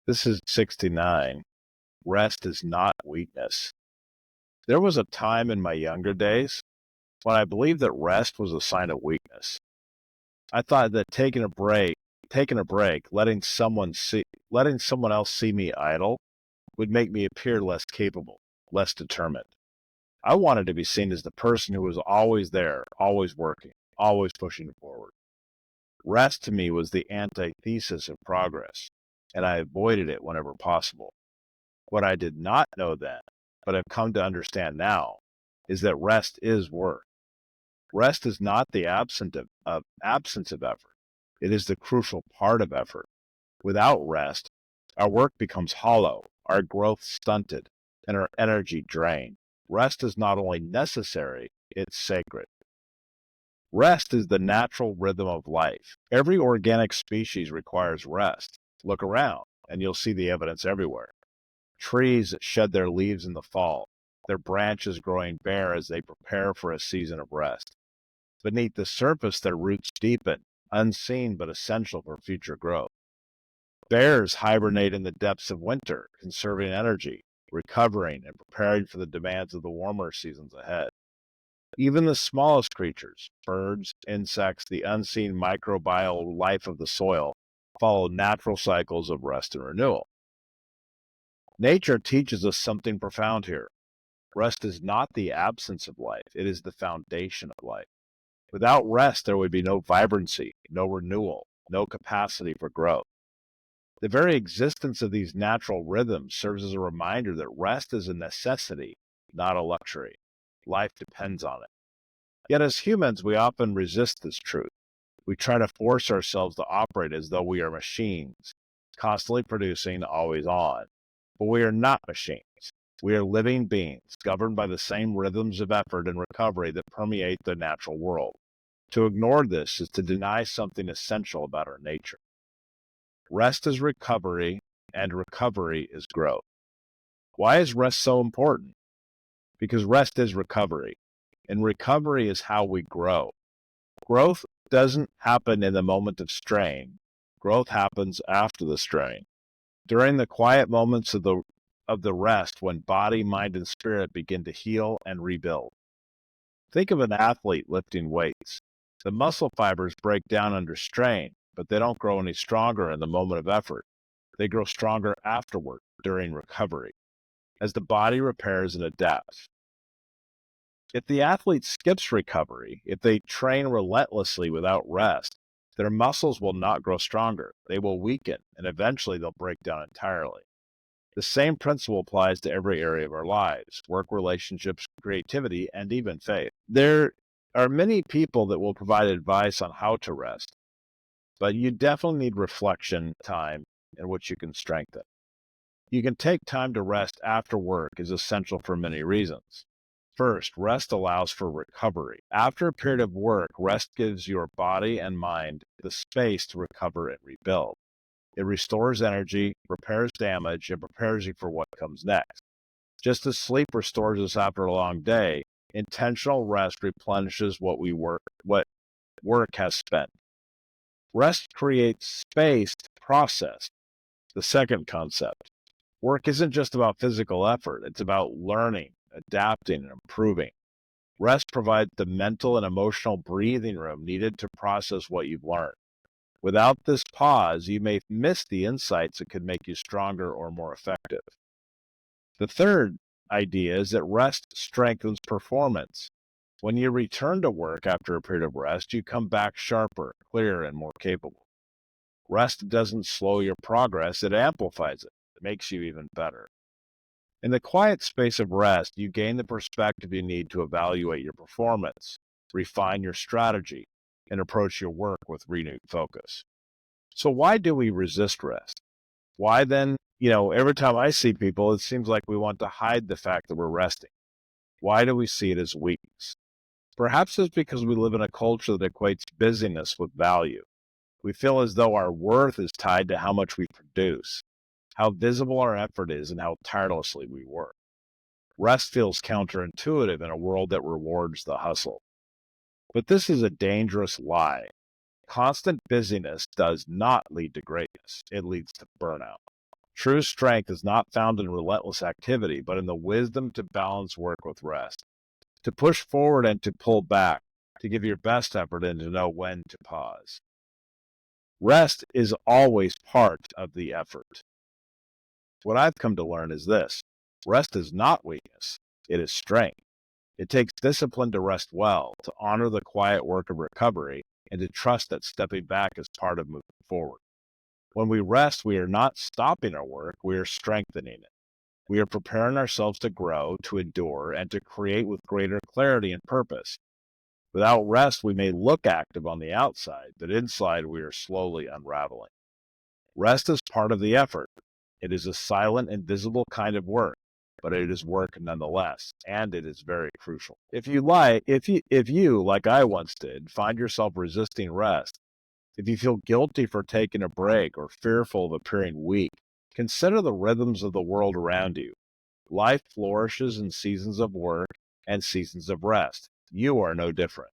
This is 69. Rest is not weakness. There was a time in my younger days when I believed that rest was a sign of weakness. I thought that taking a break, letting someone else see me idle would make me appear less capable, less determined. I wanted to be seen as the person who was always there, always working, always pushing forward. Rest to me was the antithesis of progress, and I avoided it whenever possible. What I did not know then, but have come to understand now, is that rest is work. Rest is not the absence of effort. It is the crucial part of effort. Without rest, our work becomes hollow, our growth stunted, and our energy drained. Rest is not only necessary, it's sacred. Rest is the natural rhythm of life. Every organic species requires rest. Look around, and you'll see the evidence everywhere. Trees that shed their leaves in the fall, their branches growing bare as they prepare for a season of rest. Beneath the surface, their roots deepen, unseen but essential for future growth. Bears hibernate in the depths of winter, conserving energy, recovering, and preparing for the demands of the warmer seasons ahead. Even the smallest creatures, birds, insects, the unseen microbial life of the soil, follow natural cycles of rest and renewal. Nature teaches us something profound here. Rest is not the absence of life, it is the foundation of life. Without rest, there would be no vibrancy, no renewal, no capacity for growth. The very existence of these natural rhythms serves as a reminder that rest is a necessity, not a luxury. Life depends on it. Yet as humans, we often resist this truth. We try to force ourselves to operate as though we are machines, constantly producing, always on. But we are not machines. We are living beings, governed by the same rhythms of effort and recovery that permeate the natural world. To ignore this is to deny something essential about our nature. Rest is recovery, and recovery is growth. Why is rest so important? Because rest is recovery, and recovery is how we grow. Growth doesn't happen in the moment of strain. Growth happens after the strain. During the quiet moments of the rest when body, mind, and spirit begin to heal and rebuild. Think of an athlete lifting weights. The muscle fibers break down under strain, but they don't grow any stronger in the moment of effort. They grow stronger afterward, during recovery, as the body repairs and adapts. If the athlete skips recovery, if they train relentlessly without rest, their muscles will not grow stronger. They will weaken, and eventually they'll break down entirely. The same principle applies to every area of our lives: work, relationships, creativity, and even faith. There are many people that will provide advice on how to rest, but you definitely need reflection time in which you can strengthen. You can take time to rest after work is essential for many reasons. First, rest allows for recovery. After a period of work, rest gives your body and mind the space to recover and rebuild. It restores energy, repairs damage, and prepares you for what comes next. Just as sleep restores us after a long day, intentional rest replenishes what work has spent. Rest creates space to process. The second concept. Work isn't just about physical effort, it's about learning, adapting, and improving. Rest provides the mental and emotional breathing room needed to process what you've learned. Without this pause, you may miss the insights that could make you stronger or more effective. The third idea is that rest strengthens performance. When you return to work after a period of rest, you come back sharper, clearer, and more capable. Rest doesn't slow your progress, it amplifies it. It makes you even better. In the quiet space of rest, you gain the perspective you need to evaluate your performance, refine your strategy, and approach your work with renewed focus. So why do we resist rest? Why then, every time I see people, it seems like we want to hide the fact that we're resting. Why do we see it as weakness? Perhaps it's because we live in a culture that equates busyness with value. We feel as though our worth is tied to how much we produce, how visible our effort is, and how tirelessly we work. Rest feels counterintuitive in a world that rewards the hustle. But this is a dangerous lie. Constant busyness does not lead to greatness. It leads to burnout. True strength is not found in relentless activity, but in the wisdom to balance work with rest, to push forward and to pull back, to give your best effort and to know when to pause. Rest is always part of the effort. What I've come to learn is this: rest is not weakness, it is strength. It takes discipline to rest well, to honor the quiet work of recovery, and to trust that stepping back is part of moving forward. When we rest, we are not stopping our work, we are strengthening it. We are preparing ourselves to grow, to endure, and to create with greater clarity and purpose. Without rest, we may look active on the outside, but inside we are slowly unraveling. Rest is part of the effort. It is a silent, invisible kind of work, but it is work nonetheless, and it is very crucial. If you, like I once did, find yourself resisting rest, if you feel guilty for taking a break or fearful of appearing weak, consider the rhythms of the world around you. Life flourishes in seasons of work and seasons of rest. You are no different.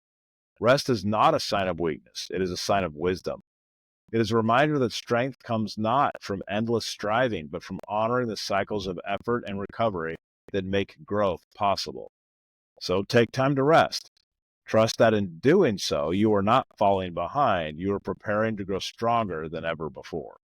Rest is not a sign of weakness, it is a sign of wisdom. It is a reminder that strength comes not from endless striving, but from honoring the cycles of effort and recovery that make growth possible. So take time to rest. Trust that in doing so, you are not falling behind, you are preparing to grow stronger than ever before.